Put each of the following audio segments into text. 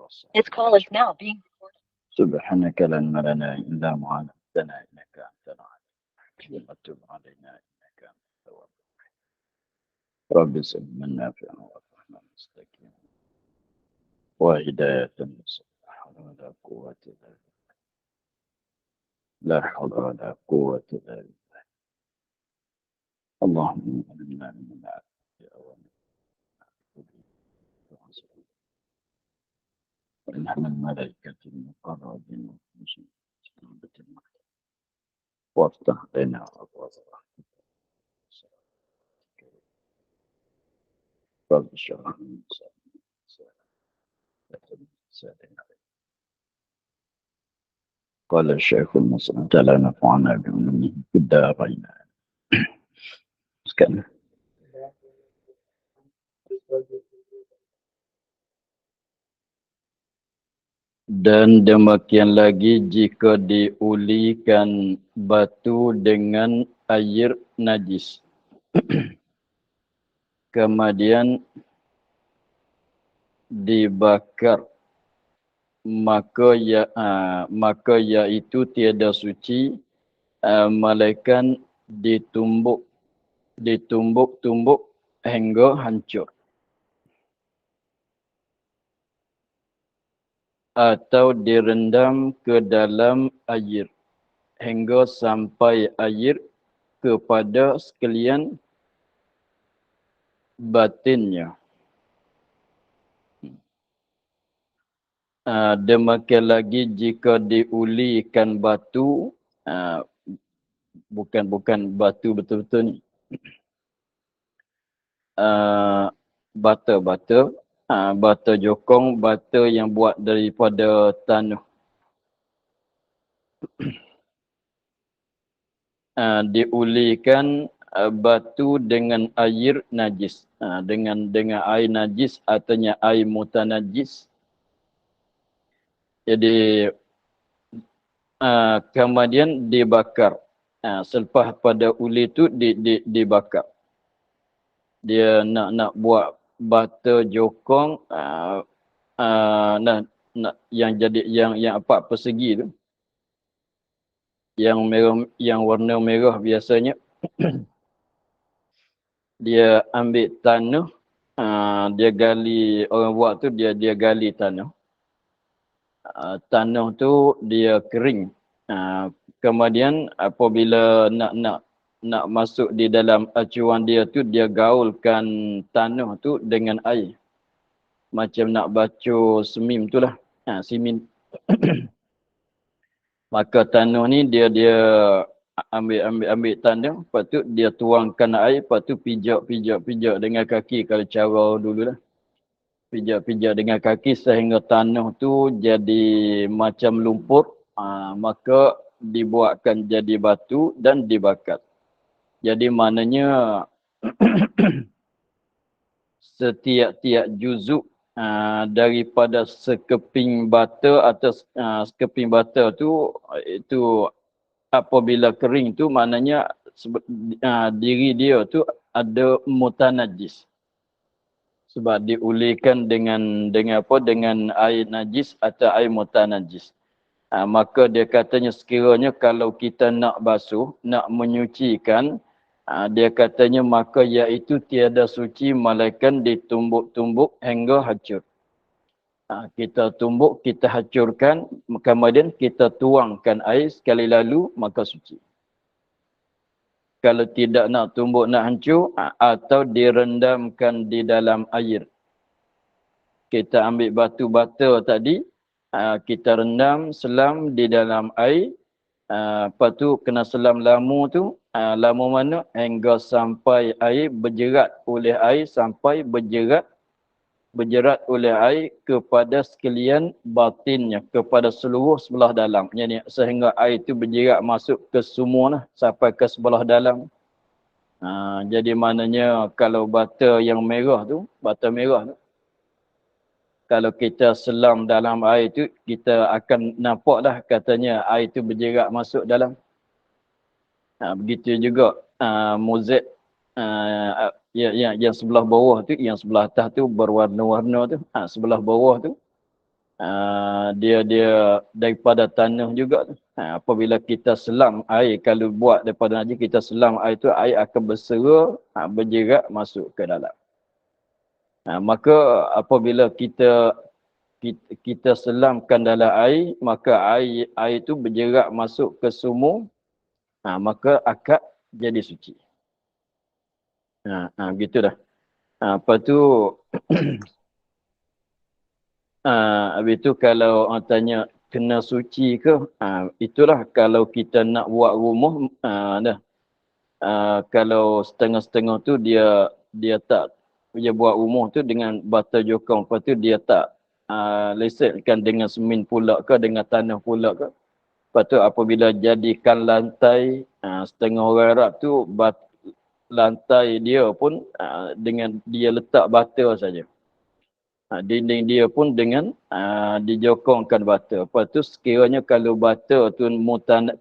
This call is now being recorded. سبحانك لا علم لنا إلا ما علمتنا إنك أنت العليم وتب علينا إنك أنت التواب رب زدنا نافعا وفهما مستقيما وهداية لا حول ولا قوة إلا بالله لا حول ولا قوة إلا بالله اللهم علمنا من العافية ونحن الملائكة المقربين وافتح لنا أبواب رحمتك رب اشرح لي صدري قال الشيخ المصنع تعالى نفعنا بعلومه في الدارين sekarang. Dan demikian lagi jika diulikan batu dengan air najis. Kemudian dibakar, maka iaitu tiada suci, melainkan ditumbuk-tumbuk hingga hancur. Atau direndam ke dalam air hingga sampai air kepada sekalian batinnya. Demikian lagi jika diulikan batu, bukan batu betul-betul ni, bata jokong, bata yang buat daripada tanah. Diulikan batu dengan air najis, dengan air najis artinya air mutanajis. Jadi kemudian dibakar. Selepas pada uli tu dibakar. Dia nak buat bata jokong yang jadi yang empat persegi tu. Yang merah, yang warna merah biasanya. Dia ambil tanah, dia gali, orang buat tu dia gali tanah. Tanah tu dia kering. Kemudian apabila nak masuk di dalam acuan dia tu, dia gaulkan tanah tu dengan air. Macam nak baca semim tu lah. Simin. Maka tanah ni dia ambil tanah, lepas tu dia tuangkan air, lepas tu pijak dengan kaki kalau cara dulu lah. Pijak dengan kaki sehingga tanah tu jadi macam lumpur, maka dibuatkan jadi batu dan dibakar. Jadi maknanya setiap juzuk daripada sekeping bata atau sekeping bata tu, itu apabila kering tu maknanya diri dia tu ada mutanajis. Sebab diulikan dengan air najis atau air mutanajis. Maka dia katanya sekiranya kalau kita nak basuh, nak menyucikan, dia katanya maka iaitu tiada suci melainkan ditumbuk-tumbuk hingga hancur. Kita tumbuk, kita hancurkan, kemudian kita tuangkan air sekali lalu, maka suci. Kalau tidak nak tumbuk, nak hancur, atau direndamkan di dalam air. Kita ambil batu bata tadi, kita rendam, selam di dalam air. Lepas tu kena selam lama tu, lama mana? Hingga sampai air berjerat oleh air, sampai berjerat oleh air kepada sekalian batinnya, kepada seluruh sebelah dalam. Yani sehingga air itu berjerat masuk ke semua lah, sampai ke sebelah dalam. Jadi maknanya kalau bata yang merah tu, bata merah tu, kalau kita selam dalam air tu, kita akan nampak dah katanya air tu berjerat masuk dalam. Begitu juga mozaik yang sebelah bawah tu, yang sebelah atas tu berwarna-warna tu, sebelah bawah tu dia daripada tanah juga. Apabila kita selam air, kalau buat daripada najis, kita selam air tu, air akan bersera, berjerak masuk ke dalam. Maka apabila kita selamkan dalam air, maka air itu berjerak masuk ke sumur, maka akad jadi suci. Begitu dah. Lepas tu, habis tu kalau orang tanya kena suci ke, itulah kalau kita nak buat rumah, kalau setengah-setengah tu dia buat rumah tu dengan bata jokong, lepas tu dia tak lesetkan dengan semen pula ke, dengan tanah pula ke. Lepas tu apabila jadikan lantai, setengah orang Arab tu lantai dia pun dengan dia letak bata saja. Dinding dia pun dengan dijokongkan bata. Lepas tu sekiranya kalau bata tu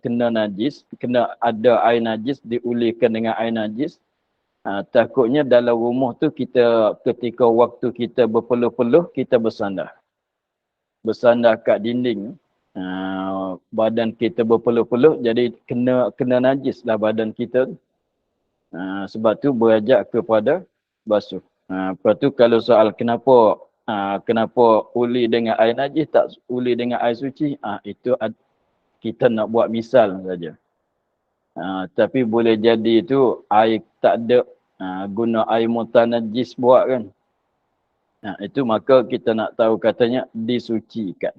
kena najis, kena ada air najis, diulirkan dengan air najis, takutnya dalam rumah tu kita ketika waktu kita berpeluh-peluh, kita bersandar kat dinding. Badan kita berpeluh-peluh, jadi kena najis lah badan kita. Sebab tu berajak kepada basuh. Lepas tu kalau soal kenapa uli dengan air najis, tak uli dengan air suci, itu kita nak buat misal saja. Tapi boleh jadi itu air tak ada, guna air mutanajis buat kan. Itu maka kita nak tahu katanya disucikan.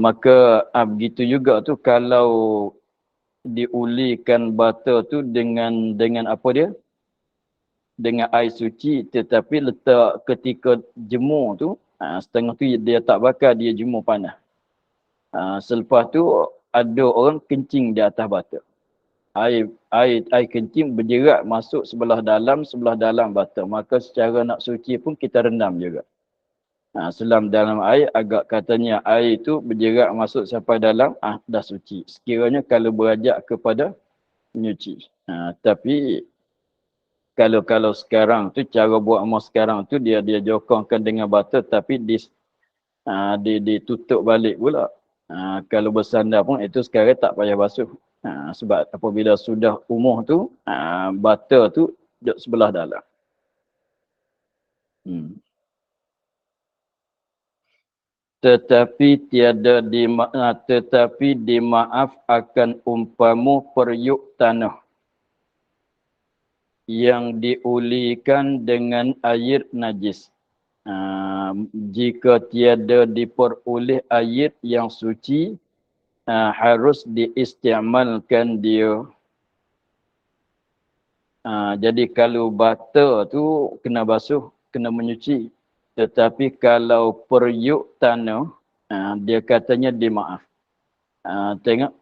Maka begitu juga tu kalau diulikan bata tu dengan apa dia? Dengan air suci, tetapi letak ketika jemur tu, setengah tu dia tak bakar, dia jemur panas. Selepas tu ada orang kencing di atas bata. Air kencing berjerak masuk sebelah dalam bata. Maka secara nak suci pun kita rendam juga. Selam dalam air, agak katanya air itu berjerak masuk sampai dalam, dah suci. Sekiranya kalau berajak kepada menyuci. Tapi kalau sekarang tu, cara buat emas sekarang tu, dia jokongkan dengan bata, tapi ditutup balik pula. Kalau bersandar pun, itu sekarang tak payah basuh. Sebab apabila sudah umuh tu, bata tu duduk sebelah dalam. Tetapi dimaaf akan umpamu periuk tanah yang diulikan dengan air najis. Jika tiada diperoleh air yang suci, harus diistiamalkan dia. Jadi kalau bata tu kena basuh, kena menyuci. Tetapi kalau periuk tanah, dia katanya dimaaf. Tengok,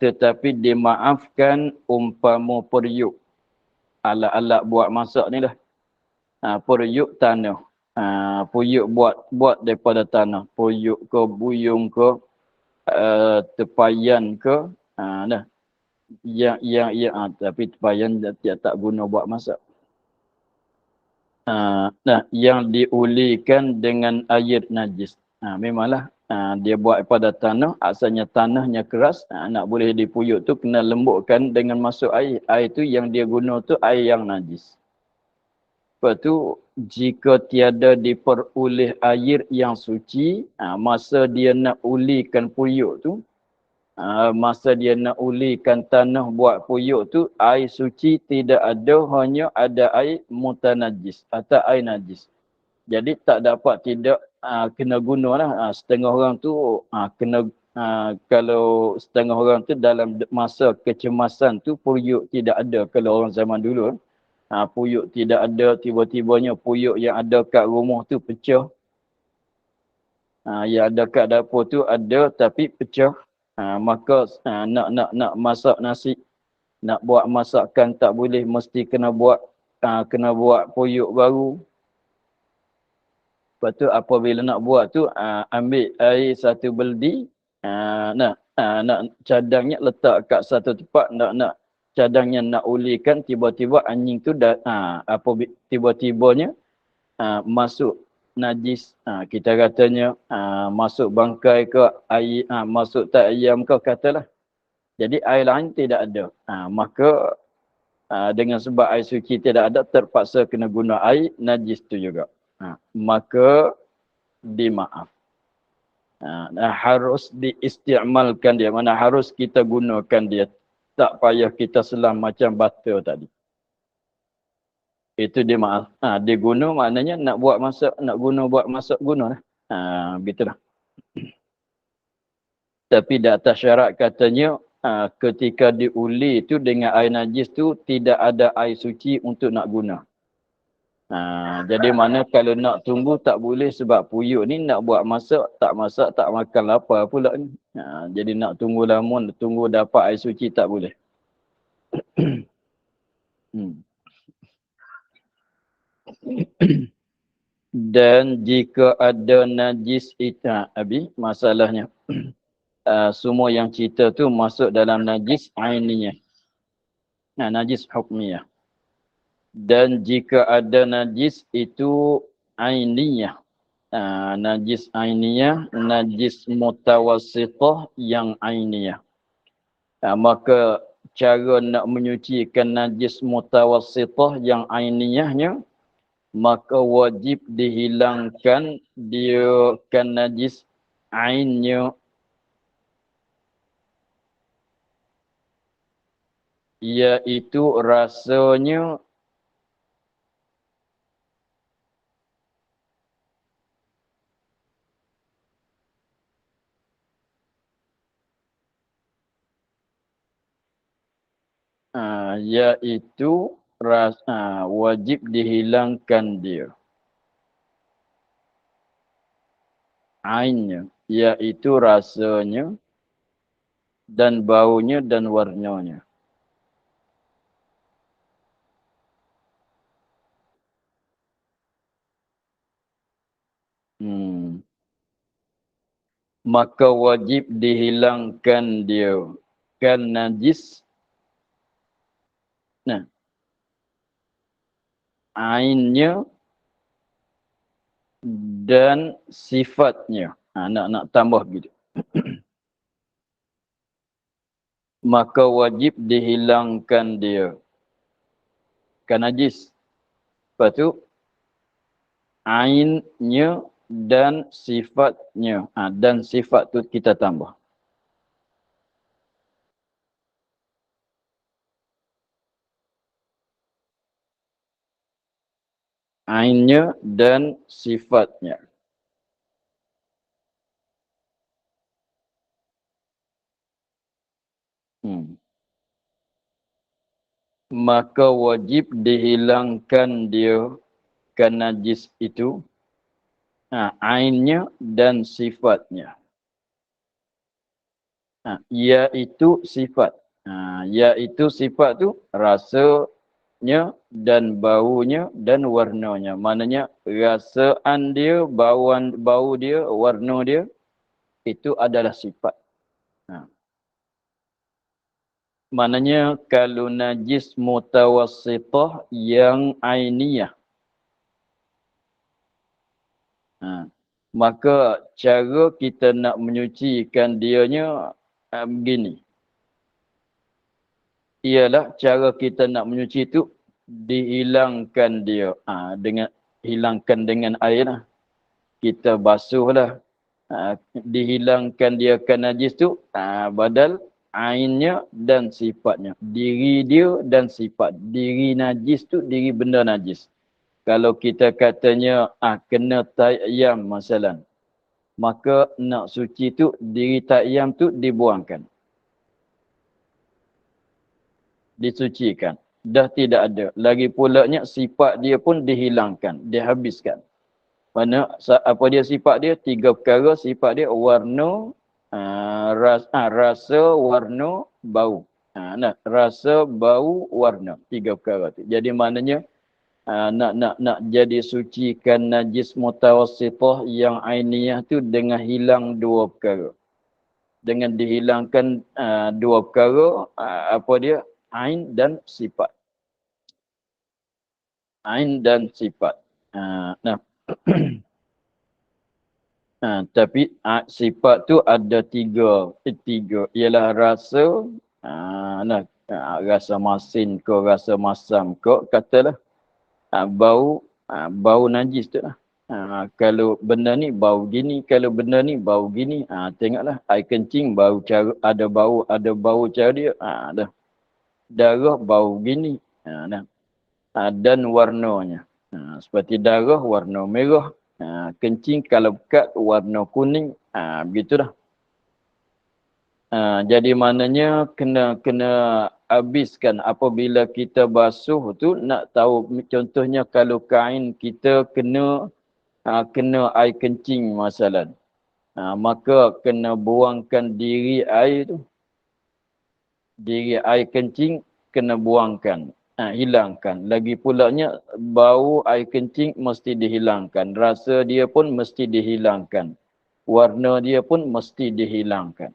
tetapi dimaafkan umpama periuk. Alat-alat buat masak ni lah. Periuk tanah. Periuk buat daripada tanah. Periuk ke, buyung ke, tepayan ke. Tapi tepayan dia tak guna buat masak. Yang diulikan dengan air najis. Memanglah dia buat pada tanah, asalnya tanahnya keras, nak boleh dipuyuk tu kena lembutkan dengan masuk air. Air tu yang dia guna tu air yang najis. Lepas tu, jika tiada diperoleh air yang suci, masa dia nak ulikan puyuk tu, masa dia nak ulikan tanah buat puyuk tu, air suci tidak ada, hanya ada air mutanajis atau air najis. Jadi tak dapat tidak kena gunalah. Setengah orang tu kalau setengah orang tu dalam masa kecemasan tu puyuk tidak ada. Kalau orang zaman dulu, puyuk tidak ada, tiba-tibanya puyuk yang ada kat rumah tu pecah. Yang ada kat dapur tu ada tapi pecah. Maka nak masak nasi, nak buat masakan tak boleh, mesti kena buat puyuk baru. Lepas tu apabila nak buat tu, ambil air satu beldi, nak cadangnya letak kat satu tempat, nak cadangnya nak ulikan, tiba-tiba anjing tu tiba-tibanya masuk najis, kita katanya masuk bangkai ke air, masuk tak ayam ke katalah. Jadi air lain tidak ada. Maka dengan sebab air suci tidak ada, terpaksa kena guna air najis tu juga. Maka dimaaf. Harus diistiamalkan dia. Mana harus kita gunakan dia. Tak payah kita selam macam bata tadi. Itu dimaaf. Diguna maknanya nak buat masak, nak guna buat masak, guna lah. Begitulah. Tapi di atas syarat katanya, ketika diuli tu dengan air najis tu, tidak ada air suci untuk nak guna. Jadi mana kalau nak tunggu tak boleh sebab puyuk ni nak buat masak tak makan lapar pula ni. Jadi nak tunggu lama, tunggu dapat air suci tak boleh. Dan jika ada najis itu, masalahnya semua yang cerita tu masuk dalam najis ainiyah. Najis hukmiyah. Dan jika ada najis itu ainiyah. Najis ainiyah, najis mutawassithah yang ainiyah. Maka cara nak menyucikan najis mutawassithah yang ainiyahnya, maka wajib dihilangkan dia kan najis ainnya, iaitu rasanya iaitu wajib dihilangkan dia ainnya, iaitu rasanya dan baunya dan warnanya. Maka wajib dihilangkan dia kan najis. Ainnya dan sifatnya. Nak tambah gitu. Maka wajib dihilangkan dia kan najis. Lepas tu ainnya dan sifatnya. Dan sifat tu kita tambah. Ainnya dan sifatnya. Maka wajib dihilangkan dia kan najis itu. Ainnya dan sifatnya. Iaitu sifat. Iaitu sifat tu rasanya dan baunya dan warnanya. Maknanya rasaan dia, bau dia, warna dia, itu adalah sifat. Maknanya kalau najis mutawassithah yang ainiyah, maka cara kita nak menyucikan dianya begini. Ialah cara kita nak menyuci itu dihilangkan dia. Hilangkan dengan air lah. Kita basuhlah. Dihilangkan dia kan najis tu badal ainnya dan sifatnya. Diri dia dan sifat. Diri najis tu diri benda najis. Kalau kita katanya kena tayyam masalah, maka nak suci tu diri tayyam tu dibuangkan. Disucikan. Dah tidak ada. Lagi pulanya sifat dia pun dihilangkan, dihabiskan. Mana apa dia sifat dia? 3 perkara sifat dia: warna, rasa, warna, bau. Rasa, bau, warna. 3 perkara tu. Jadi maknanya nak jadi sucikan najis mutawassithah yang ainiyah tu dengan hilang 2 perkara. Dengan dihilangkan 2 perkara, apa dia? Ain dan sifat. Ain dan sifat. Nah, tapi sifat tu ada tiga, ialah rasa, rasa masin ke, rasa masam ke, katalah bau najis tu lah. Kalau benda ni bau gini, kalau benda ni bau gini, tengoklah air kencing bau cara, ada bau cara dia, dah. Darah bau gini, dah. Dan warnanya. Seperti darah warna merah, kencing kalau pekat warna kuning, begitulah. Jadi maknanya kena habiskan apabila kita basuh tu, nak tahu contohnya kalau kain kita kena air kencing masalah. Maka kena buangkan diri air tu. Diri air kencing kena buangkan. Hilangkan. Lagi pulanya bau air kencing mesti dihilangkan. Rasa dia pun mesti dihilangkan. Warna dia pun mesti dihilangkan.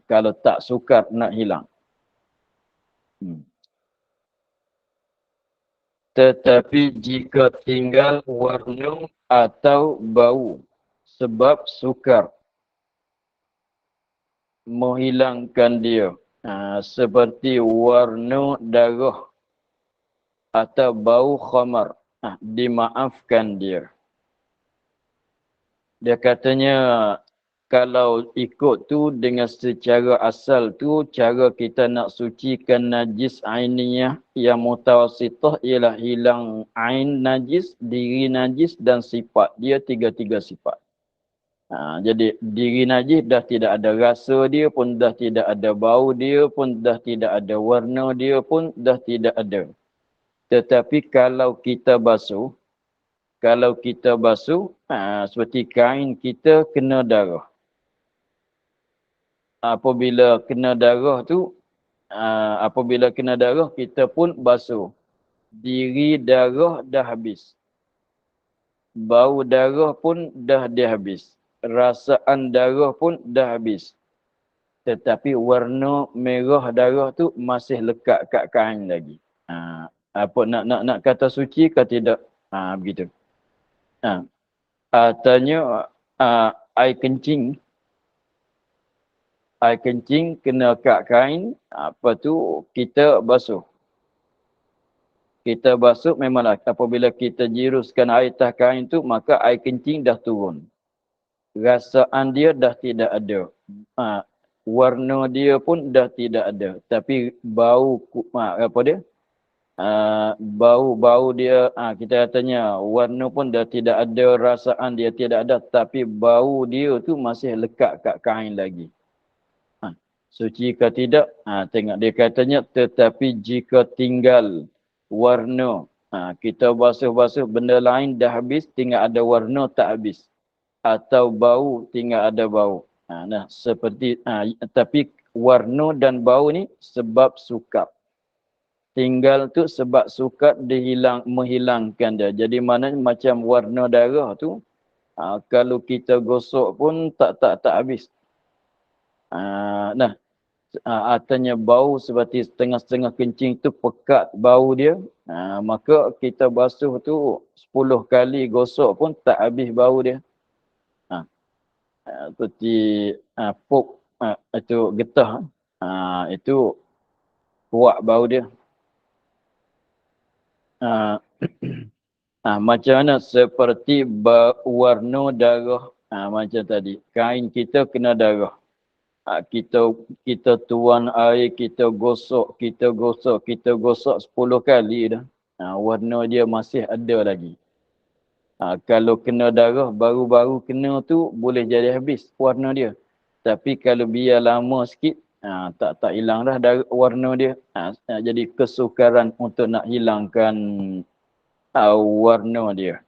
Kalau tak sukar nak hilang. Tetapi jika tinggal warna atau bau sebab sukar menghilangkan dia. Seperti warna darah atau bau khamar. Dimaafkan dia. Dia katanya kalau ikut tu dengan secara asal tu, cara kita nak sucikan najis ainiyah yang mutawassithah ialah hilang ain najis, diri najis dan sifat. Dia tiga-tiga sifat. Jadi diri najis dah tidak ada rasa dia pun, dah tidak ada bau dia pun, dah tidak ada warna dia pun, dah tidak ada. Tetapi kalau kita basuh, seperti kain kita kena darah. Apabila kena darah tu, kita pun basuh. Diri darah dah habis. Bau darah pun dah habis. Rasaan darah pun dah habis. Tetapi warna merah darah tu masih lekat kat kain lagi. Nak kata suci ke tidak? Begitu. Tanya air kencing kena kat kain, kita basuh. Kita basuh memanglah apabila kita jiruskan air atas kain tu, maka air kencing dah turun. Rasaan dia dah tidak ada. Warna dia pun dah tidak ada. Tapi bau, bau dia, kita katanya warna pun dah tidak ada, rasaan dia tidak ada. Tapi bau dia tu masih lekat kat kain lagi. Suci ke tidak? Tengok dia katanya, tetapi jika tinggal warna, kita basuh-basuh benda lain dah habis, tinggal ada warna tak habis. Atau bau, tinggal ada bau. Tapi warna dan bau ni sebab sukat. Tinggal tu sebab sukat menghilangkan dia. Jadi maknanya macam warna darah tu, kalau kita gosok pun tak habis. Artinya bau seperti setengah-setengah kencing tu pekat bau dia, maka kita basuh tu 10 kali gosok pun tak habis bau dia. Seperti pop, itu getah, itu kuat bau dia. Macam mana? Seperti warna darah, macam tadi. Kain kita kena darah. Kita tuan air, kita gosok 10 kali dah. Warna dia masih ada lagi. Kalau kena darah, baru-baru kena tu boleh jadi habis warna dia. Tapi kalau biar lama sikit, tak hilang dah warna dia. Jadi kesukaran untuk nak hilangkan warna dia.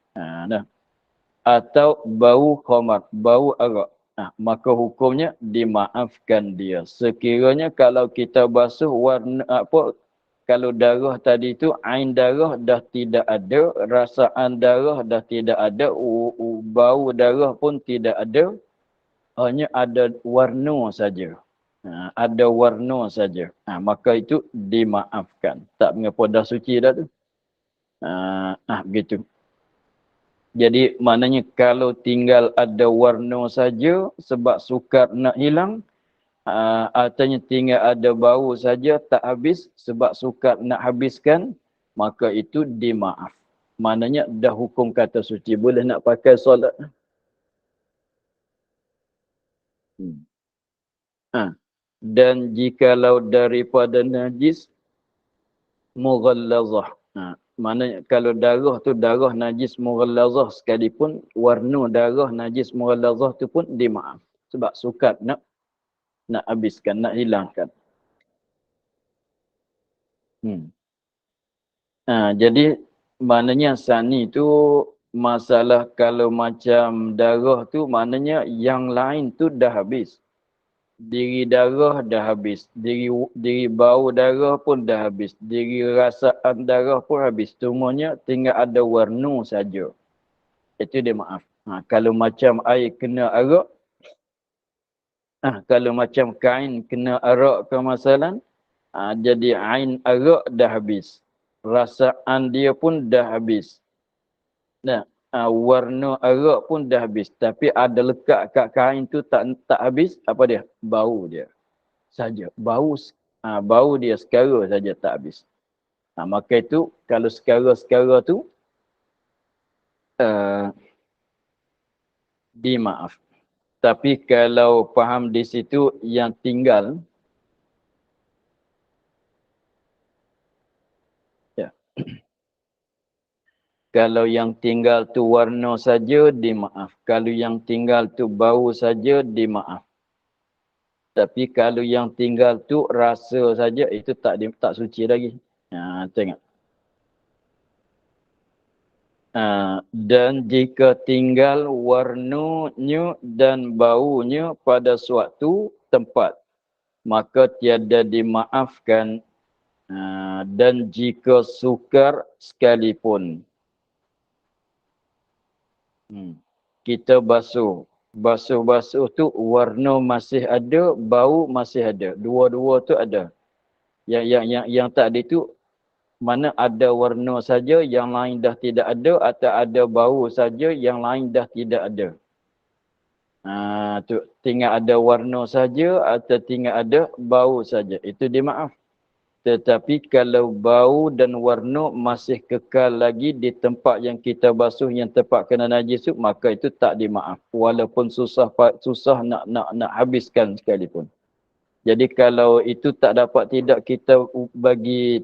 Atau bau khamar, bau arak. Maka hukumnya dimaafkan dia. Sekiranya kalau kita basuh warna kalau darah tadi tu, ain darah dah tidak ada, rasaan darah dah tidak ada, bau darah pun tidak ada, hanya ada warna saja. Ada warna saja. Maka itu dimaafkan. Tak mengapa dah suci dah tu. Begitu. Jadi maknanya kalau tinggal ada warna saja sebab sukar nak hilang, artinya tinggal ada bau saja tak habis sebab sukar nak habiskan, maka itu dimaaf. Maknanya dah hukum kata suci, boleh nak pakai solat. Dan jikalau daripada najis mughallazah. Maknanya kalau darah tu darah najis mughallazah sekalipun, warna darah najis mughallazah tu pun dimaaf. Sebab sukar nak habiskan, nak hilangkan. Jadi maknanya sani tu masalah kalau macam darah tu maknanya yang lain tu dah habis. Diri darah dah habis. Diri bau darah pun dah habis. Diri rasaan darah pun habis. Semuanya tinggal ada warna saja. Itu dia maaf. Kalau macam air kena arak, kalau macam kain kena arak ke masalan, jadi ain arak dah habis. Rasaan dia pun dah habis. Warna arak pun dah habis. Tapi ada lekat kat kain tu tak habis, apa dia? Bau dia saja. Bau dia sekara saja tak habis. Maka itu kalau sekara-sekara tu dimaaf. Tapi kalau faham di situ yang tinggal, kalau yang tinggal tu warna saja dimaaf. Kalau yang tinggal tu bau saja dimaaf. Tapi kalau yang tinggal tu rasa saja, itu tak suci lagi. Tengok. Dan jika tinggal warnanya dan baunya pada suatu tempat, maka tiada dimaafkan. Dan jika sukar sekalipun. Kita basuh tu warna masih ada, bau masih ada. Dua-dua tu ada. Yang tak ada tu mana ada warna saja, yang lain dah tidak ada, atau ada bau saja, yang lain dah tidak ada. Tu tinggal ada warna saja atau tinggal ada bau saja. Itu dimaaf. Tetapi kalau bau dan warna masih kekal lagi di tempat yang kita basuh, yang tempat kena najis tu, maka itu tak dimaaf. Walaupun susah nak habiskan sekalipun. Jadi kalau itu tak dapat tidak, kita bagi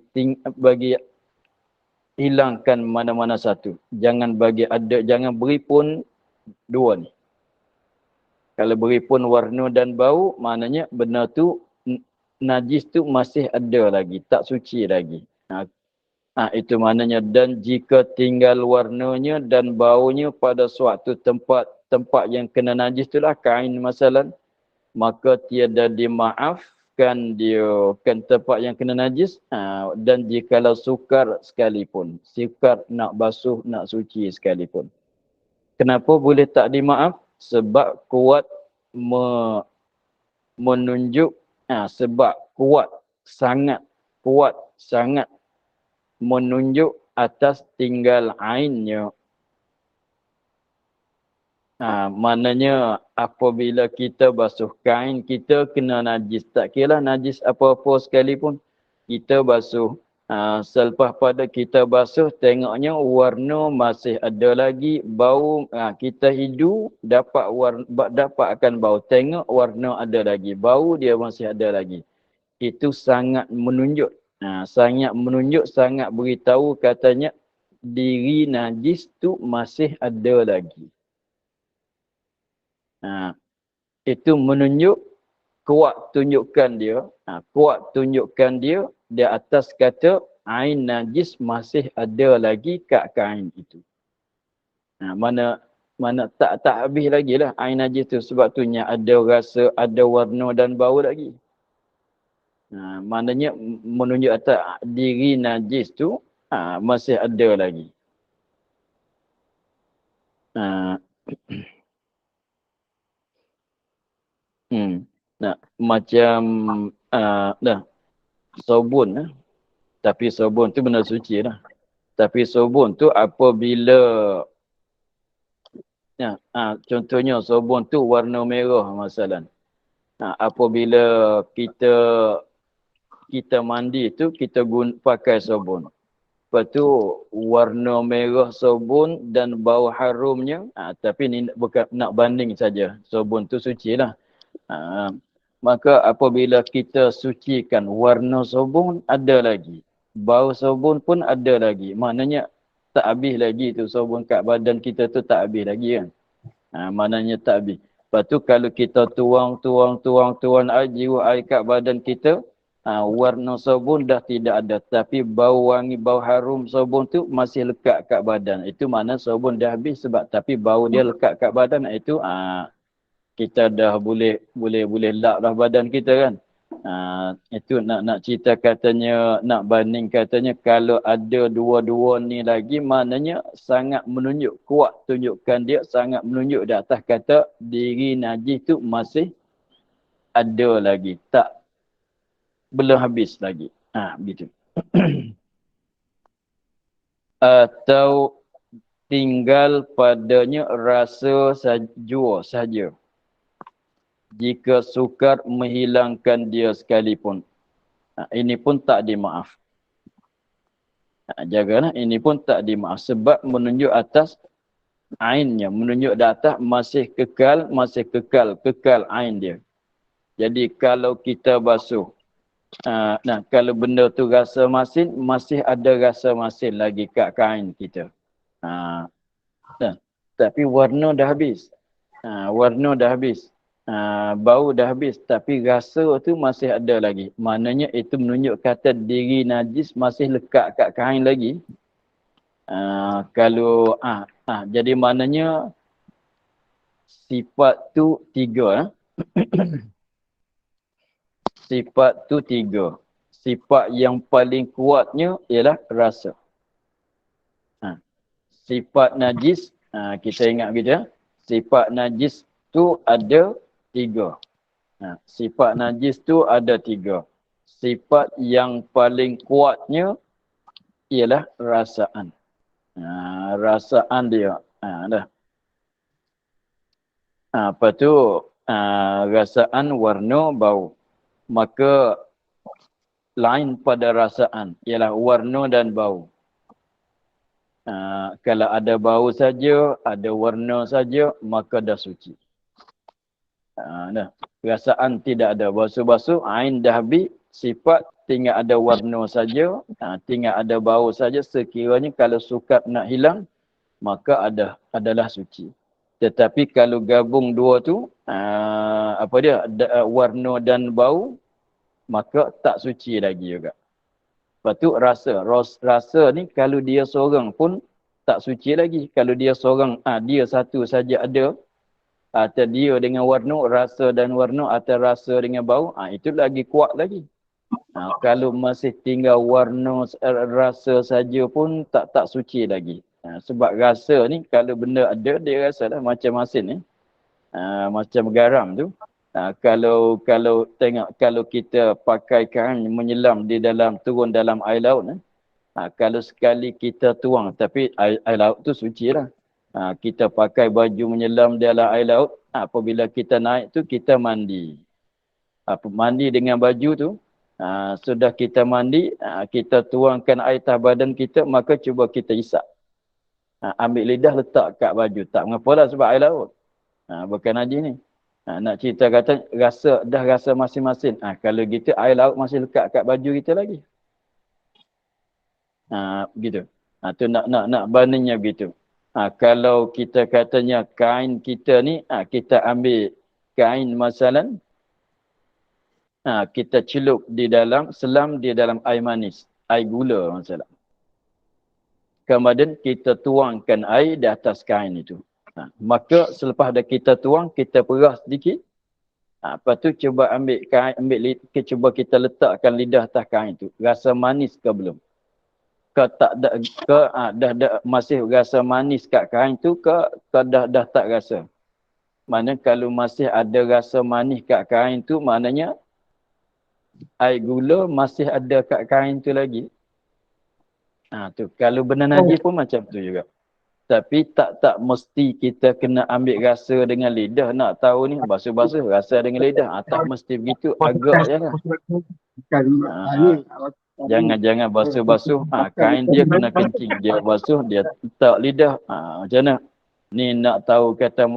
hilangkan mana-mana satu. Jangan beri pun dua ni. Kalau beri pun warna dan bau, maknanya benda tu najis tu masih ada lagi, tak suci lagi. Itu maknanya. Dan jika tinggal warnanya dan baunya pada suatu tempat yang kena najis itulah, kain masalan, maka tiada dimaafkan dia kan tempat yang kena najis. Dan jikalau sukar sekalipun, sukar nak basuh, nak suci sekalipun. Kenapa boleh tak dimaaf? Sebab kuat menunjuk, sebab sangat menunjuk atas tinggal ainnya. Maknanya apabila kita basuh kain, kita kena najis. Tak kira najis apa-apa sekalipun, kita basuh. Selepas pada kita basuh, tengoknya warna masih ada lagi, bau, kita hidu dapat akan bau. Tengok warna ada lagi, bau dia masih ada lagi. Itu sangat menunjuk. Sangat beritahu katanya diri najis tu masih ada lagi. Itu menunjuk, kuat tunjukkan dia di atas kata ain najis masih ada lagi kat kain itu. Mana tak habis lagi lah ain najis tu, sebab tu ada rasa, ada warna dan bau lagi. Maknanya menunjuk atas diri najis tu masih ada lagi. Macam sabun, tapi sabun tu benda suci lah. Tapi sabun tu apabila Ya, contohnya sabun tu warna merah masalah. Apabila kita mandi tu kita pakai sabun. Lepas tu warna merah sabun dan bau harumnya, tapi ni bukan nak banding saja. Sabun tu suci lah. Maka apabila kita sucikan, warna sabun ada lagi. Bau sabun pun ada lagi. Maknanya tak habis lagi tu sabun kat badan kita tu tak habis lagi kan. Maknanya tak habis. Lepas tu kalau kita tuang air, jiwa air kat badan kita, warna sabun dah tidak ada. Tapi bau wangi, bau harum sabun tu masih lekat kat badan. Itu makna sabun dah habis sebab tapi bau dia lekat kat badan. Itu kita dah boleh lap dah badan kita kan. Itu nak cerita katanya, nak banding katanya kalau ada dua-dua ni lagi maknanya sangat menunjuk, kuat tunjukkan dia sangat menunjuk di atas kata diri najis tu masih ada lagi, tak belum habis lagi. Begitu. Atau tinggal padanya rasa jua saja. Jika sukar menghilangkan dia sekalipun. Ini pun tak dimaaf. Jagalah, ini pun tak dimaaf. Sebab menunjuk atas ainnya. Menunjuk di atas masih kekal ain dia. Jadi kalau kita basuh. Kalau benda tu rasa masin, masih ada rasa masin lagi kat kain kita. Tapi warna dah habis. Warna dah habis. Bau dah habis. Tapi rasa tu masih ada lagi. Maknanya itu menunjuk kata diri najis masih lekat kat kain lagi. Jadi maknanya sifat tu 3. Sifat tu 3. Sifat yang paling kuatnya ialah rasa. Sifat najis, kita ingat kita. Sifat najis tu ada 3. Sifat najis tu ada 3. Sifat yang paling kuatnya ialah rasaan. Rasaan dia. Apa tu? Rasaan, warna, bau. Maka lain pada rasaan ialah warna dan bau. Kalau ada bau saja, ada warna saja, maka dah suci. Rasaan tidak ada. Basuh-basuh, ain dah habis, sifat tinggal ada warna saja, tinggal ada bau saja. Sekiranya kalau sukar nak hilang, maka adalah suci. Tetapi kalau gabung dua tu, warna dan bau, maka tak suci lagi juga. Lepas tu rasa ni kalau dia seorang pun tak suci lagi. Kalau dia seorang, dia satu saja ada, atau dia dengan warna, rasa dan warna, atau rasa dengan bau, itu lagi kuat lagi. Kalau masih tinggal warna, rasa saja pun tak suci lagi. Sebab rasa ni kalau benda ada, dia rasa lah macam masin ni. Macam garam tu. Kalau tengok, kalau kita pakai kain menyelam di dalam, turun dalam air laut, kalau sekali kita tuang, tapi air laut tu suci lah. Kita pakai baju menyelam dalam air laut, apabila kita naik tu kita mandi. Mandi dengan baju tu, sudah kita mandi, kita tuangkan air atas badan kita, maka cuba kita isap. Ambil lidah letak kat baju. Tak mengapa lah sebab air laut. Bukan najis ni. Nak cerita kata dah rasa masin-masin. Kalau gitu air laut masih lekat kat baju kita lagi. Begitu. Tu nak bandingnya begitu. Kalau kita katanya kain kita ni, kita ambil kain masalan, kita celup di dalam, selam di dalam air manis, air gula masalah. Kemudian kita tuangkan air di atas kain itu. Maka selepas dah kita tuang, kita perah sedikit. Lepas tu cuba ambil kain, cuba kita letakkan lidah atas kain itu. Rasa manis ke belum? Ke tak ada, dah masih rasa manis kat kain tu ke dah tak rasa? Mana kalau masih ada rasa manis kat kain tu, maknanya air gula masih ada kat kain tu lagi. Tu kalau benda najis pun macam tu juga. Tapi tak mesti kita kena ambil rasa dengan lidah. Nak tahu ni basuh-basuh rasa dengan lidah. Tak mesti begitu. Agak je lah. Jangan basuh-basuh. Kain dia kena kencing. Dia basuh, dia letak lidah. Macam mana? Ni nak tahu kata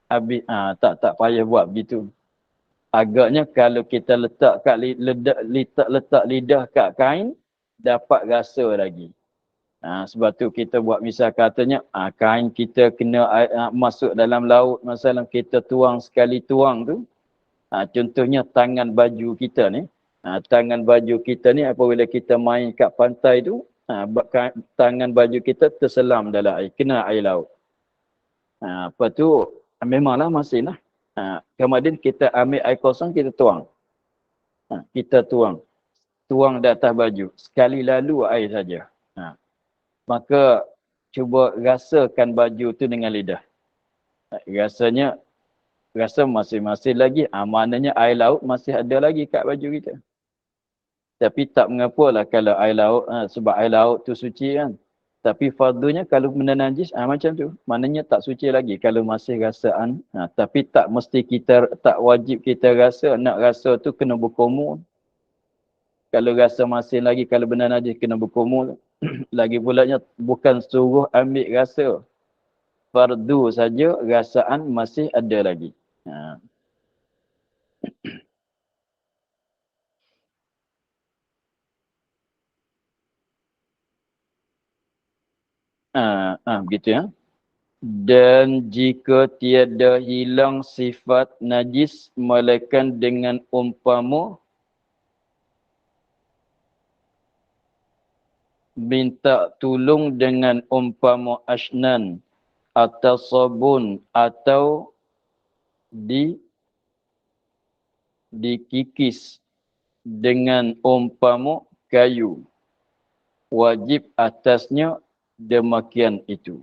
habis. Tak payah buat begitu. Agaknya kalau kita letak lidah kat kain, dapat rasa lagi. Sebab tu kita buat misal katanya kain kita kena masuk dalam laut, masalah kita tuang sekali tuang tu. Contohnya tangan baju kita ni. Tangan baju kita ni apabila kita main kat pantai tu, tangan baju kita terselam dalam air, kena air laut. Lepas tu memanglah masih lah. Kemudian kita ambil air kosong, kita tuang. Kita tuang di atas baju. Sekali lalu air saja. Maka cuba rasakan baju tu dengan lidah. Rasa masing-masing lagi. Maknanya air laut masih ada lagi kat baju kita. Tapi tak mengapalah kalau air laut, sebab air laut tu suci kan. Tapi fardunya kalau benda najis, macam tu. Maknanya tak suci lagi kalau masih rasaan. Tapi tak mesti tak wajib kita rasa. Nak rasa tu kena berkumur. Kalau rasa masih lagi, kalau benda najis kena berkumur. Lagi pulanya bukan suruh ambil rasa. Fardu saja, rasaan masih ada lagi. Begitu ya. Dan jika tiada hilang sifat najis, melainkan dengan umpama minta tolong dengan umpama asnan atau sabun atau dikikis dengan umpama kayu, wajib atasnya demikian itu.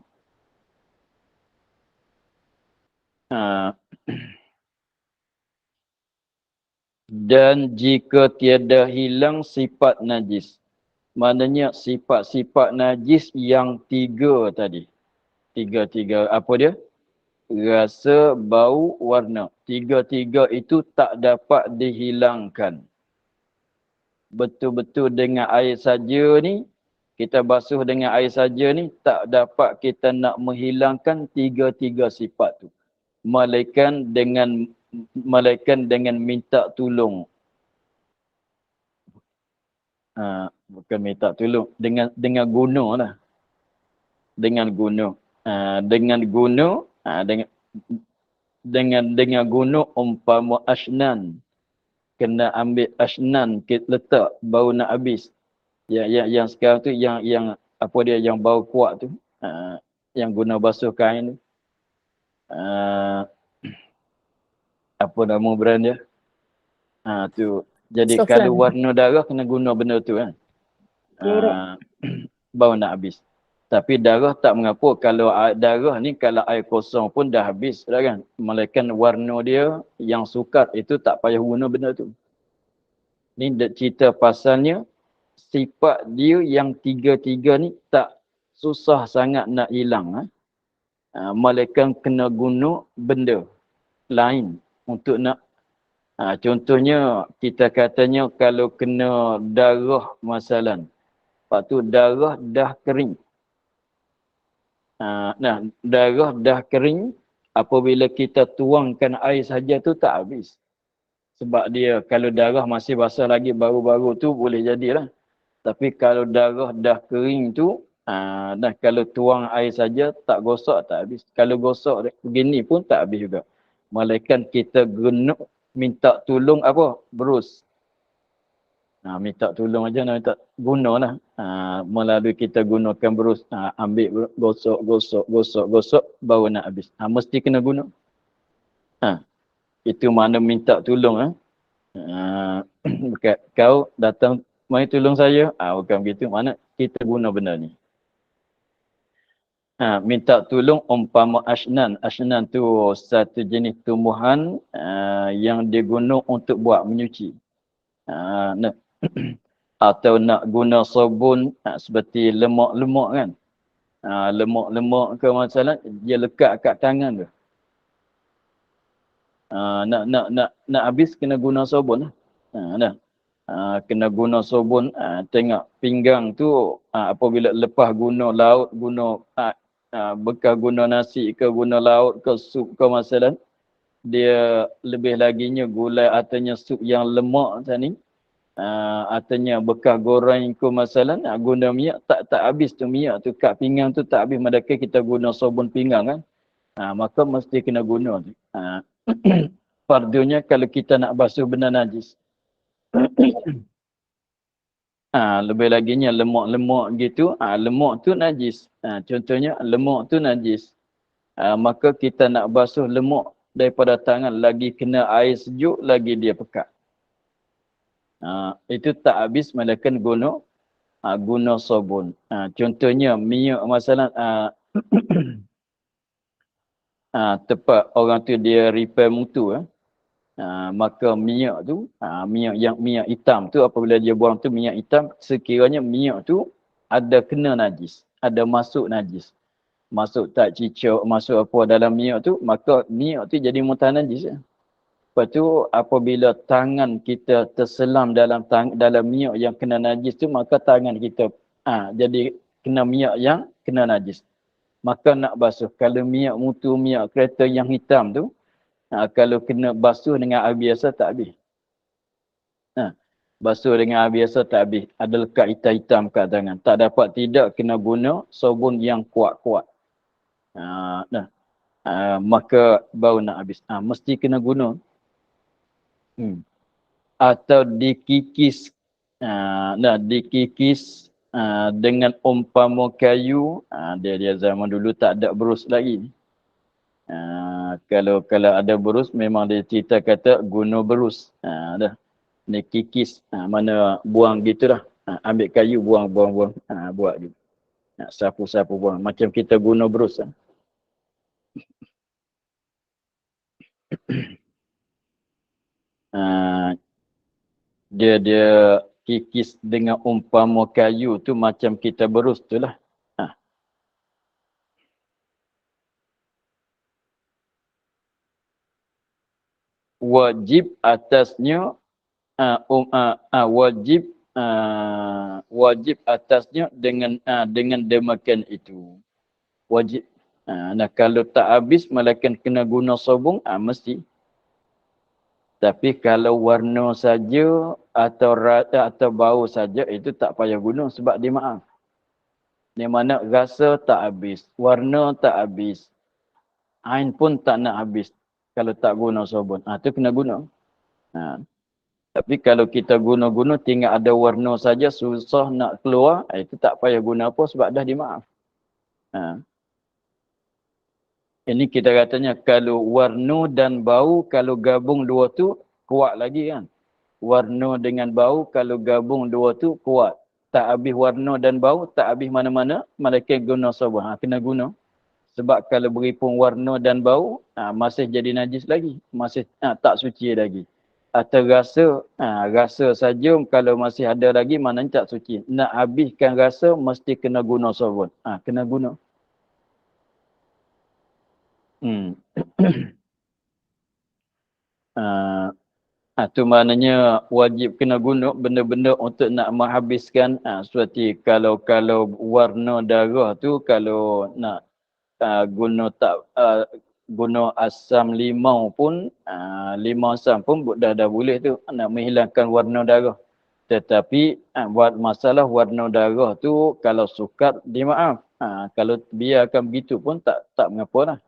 Dan jika tiada hilang sifat najis, maknanya sifat-sifat najis yang tiga tadi. Tiga. Apa dia? Rasa, bau, warna. Tiga-tiga itu tak dapat dihilangkan. Betul-betul dengan air saja ni, kita basuh dengan air saja ni, tak dapat kita nak menghilangkan tiga-tiga sifat tu. Melainkan dengan minta tolong. Bukan minta tolong, dengan guna lah. Dengan guna umpama asnan. Kena ambil asnan, kita letak bau nak habis. Yang sekarang tu yang apa dia yang bau kuat tu, yang guna basuh kain tu. Apa nama brand dia? Tu. Jadi kalau warna darah kena guna benda tu kan. Bau nak habis. Tapi darah tak mengapa, kalau darah ni kalau air kosong pun dah habis dah kan. Melainkan warna dia yang sukar itu tak payah guna benda tu. Ni cerita pasalnya sifat dia yang tiga-tiga ni tak susah sangat nak hilang. Melainkan kena guna benda lain untuk nak. Contohnya kita katanya kalau kena darah masalan. Lepas tu darah dah kering. Darah dah kering, apabila kita tuangkan air saja tu tak habis. Sebab dia kalau darah masih basah lagi baru-baru tu boleh jadilah. Tapi kalau darah dah kering tu, kalau tuang air saja tak gosok tak habis. Kalau gosok begini pun tak habis juga. Melainkan kita guna minta tolong apa? Berus. Minta tolong aja nak minta gunalah. Melalui kita gunakan berus, ambil gosok baru nak habis. Mesti kena guna. Itu mana minta tolong. Kau datang mari tolong saya. Bukan begitu. Mana kita guna benda ni. Minta tolong umpama asnan. Asnan tu satu jenis tumbuhan yang digunakan untuk buat menyuci. Atau nak guna sabun seperti lemak-lemak kan. Lemak-lemak ke masalah dia lekat kat tangan tu. Nak habis kena guna sabun lah. Dah. Kena guna sabun. Tengok pinggang tu apabila lepas guna laut, guna bekas guna nasi ke guna laut ke sup ke masalah, dia lebih laginya gulai ataunya sup yang lemak tadi. Artinya bekas goreng ke masalah guna minyak tak habis tu minyak tu kat pinggang tu tak habis, madakah kita guna sabun pinggang kan. Maka mesti kena guna tu. Fardunya kalau kita nak basuh benda najis. Lebih laginya lemak-lemak gitu, lemak tu najis. Contohnya lemak tu najis. Maka kita nak basuh lemak daripada tangan, lagi kena air sejuk, lagi dia pekat. Itu tak habis melainkan guna sabun. Contohnya minyak masalah tepat orang tu dia repair mutu. Maka minyak tu, minyak hitam tu apabila dia buang tu minyak hitam, sekiranya minyak tu ada kena najis, ada masuk najis. Masuk tak cicak, masuk apa dalam minyak tu, maka minyak tu jadi mutah najis. Lepas tu apabila tangan kita terselam dalam minyak yang kena najis tu, maka tangan kita jadi kena minyak yang kena najis. Maka nak basuh. Kalau minyak mutu, minyak kereta yang hitam tu, kalau kena basuh dengan air biasa tak habis. Basuh dengan air biasa tak habis. Ada lekat hitam-hitam kat tangan. Tak dapat tidak kena guna sabun yang kuat-kuat. Maka baru nak habis. Mesti kena guna. Atau dikikis. Dikikis dengan umpama kayu. Dia zaman dulu tak ada berus lagi. Kalau ada berus memang dia cerita kata guna berus. Ni kikis, mana buang gitulah. Ambil kayu buang. Buat gitu. Sapu-sapu buang. Macam kita guna berus. Dia kikis dengan umpama kayu tu macam kita berus tu lah. Wajib atasnya wajib atasnya dengan demikian itu. Wajib. Kalau tak habis malaikat kena guna sabun, mesti. Tapi kalau warna saja atau bau saja itu tak payah guna sebab dia maaf. Di mana rasa tak habis, warna tak habis, ain pun tak nak habis kalau tak guna sabun. Tu kena guna. Tapi kalau kita guna-guna tinggal ada warna saja susah nak keluar, itu tak payah guna apa sebab dah dimaaf. Ini kita katanya kalau warna dan bau kalau gabung dua tu kuat lagi kan. Warna dengan bau kalau gabung dua tu kuat. Tak habis warna dan bau, tak habis mana-mana, mereka guna sabun. Kena guna. Sebab kalau beri pun warna dan bau, masih jadi najis lagi. Masih tak suci lagi. Atau rasa saja kalau masih ada lagi, maknanya tak suci. Nak habiskan rasa, mesti kena guna sabun. Kena guna. Tu maknanya wajib kena guna benda-benda untuk nak menghabiskan seperti kalau warna darah tu kalau nak guna asam limau pun limau asam pun dah boleh tu nak menghilangkan warna darah. Tetapi buat masalah warna darah tu kalau sukar dimaaf. Kalau biarkan begitu pun tak mengapalah.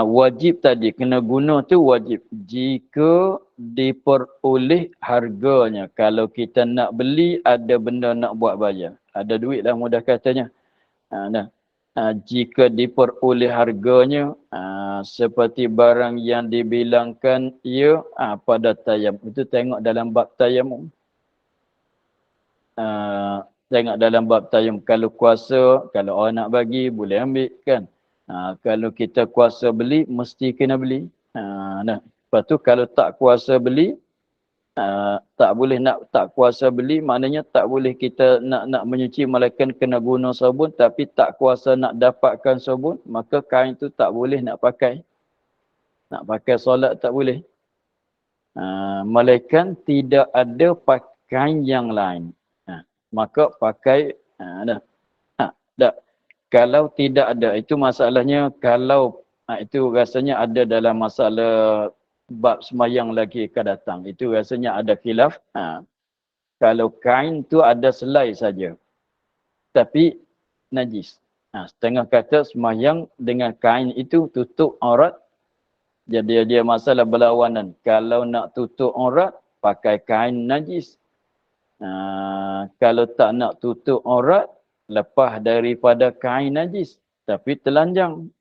Wajib tadi kena guna tu wajib jika diperoleh harganya. Kalau kita nak beli ada benda nak buat bayar, ada duit lah mudah katanya. Jika diperoleh harganya seperti barang yang dibilangkan ia pada tayamum, itu tengok dalam bab tayamum. Tengok dalam bab tayamum, kalau kuasa, kalau orang nak bagi boleh ambil kan. Kalau kita kuasa beli, mesti kena beli. Lepas tu kalau tak kuasa beli, Tak boleh nak, tak kuasa beli, maknanya tak boleh kita nak menyuci melainkan kena guna sabun, tapi tak kuasa nak dapatkan sabun, maka kain tu tak boleh nak pakai. Nak pakai solat tak boleh. Melainkan tidak ada pakaian yang lain. Maka pakai, dah. Kalau tidak ada, itu masalahnya kalau itu rasanya ada dalam masalah bab semayang lagi akan datang. Itu rasanya ada khilaf. Kalau kain tu ada selai saja, tapi najis. Setengah kata semayang dengan kain itu tutup aurat. Jadi dia masalah berlawanan. Kalau nak tutup aurat, pakai kain najis. Kalau tak nak tutup aurat, lepas daripada kain najis, tapi telanjang.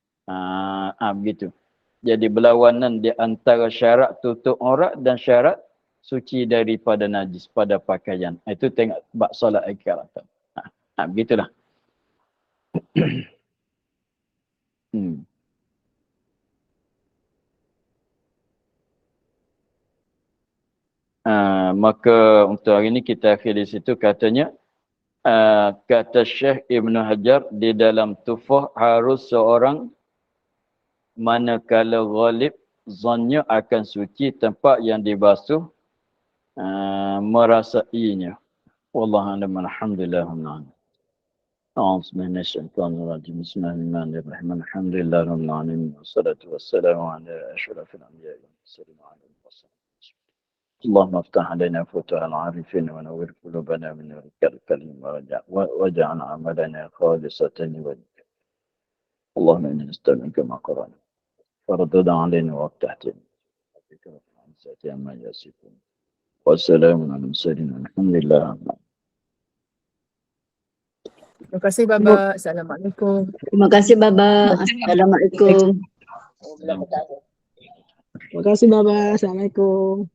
Begitu. Jadi berlawanan di antara syarat tutup aurat dan syarat suci daripada najis pada pakaian. Itu tengok bab solat akhirat. Begitulah. Maka untuk hari ini kita akhir di situ. Katanya, kata Syekh Ibn Hajar di dalam Tufah, harus seorang manakala ghalib zannya akan suci tempat yang dibasuh merasainya. Wallahu a'lam. Alhamdulillah. أعوذ بالله من الشيطان الرجيم. بسم الله الرحمن الرحيم. الحمد لله رب العالمين والصلاة والسلام على أشرف الأنبياء والمرسلين وعلى آله وصحبه. اللهم افتح علينا فتوح العارفين ونور قلوبنا من نورك الكريم واجعل عملنا خالصة لوجهك. اللهم إنا نستعينك مع قرآنك فردد علينا وافتح لنا بك عن ساتي عما يصفون والسلام على المرسلين والحمد لله رب العالمين. Terima kasih Baba. Assalamualaikum. Terima kasih Baba. Assalamualaikum. Terima kasih Baba. Assalamualaikum.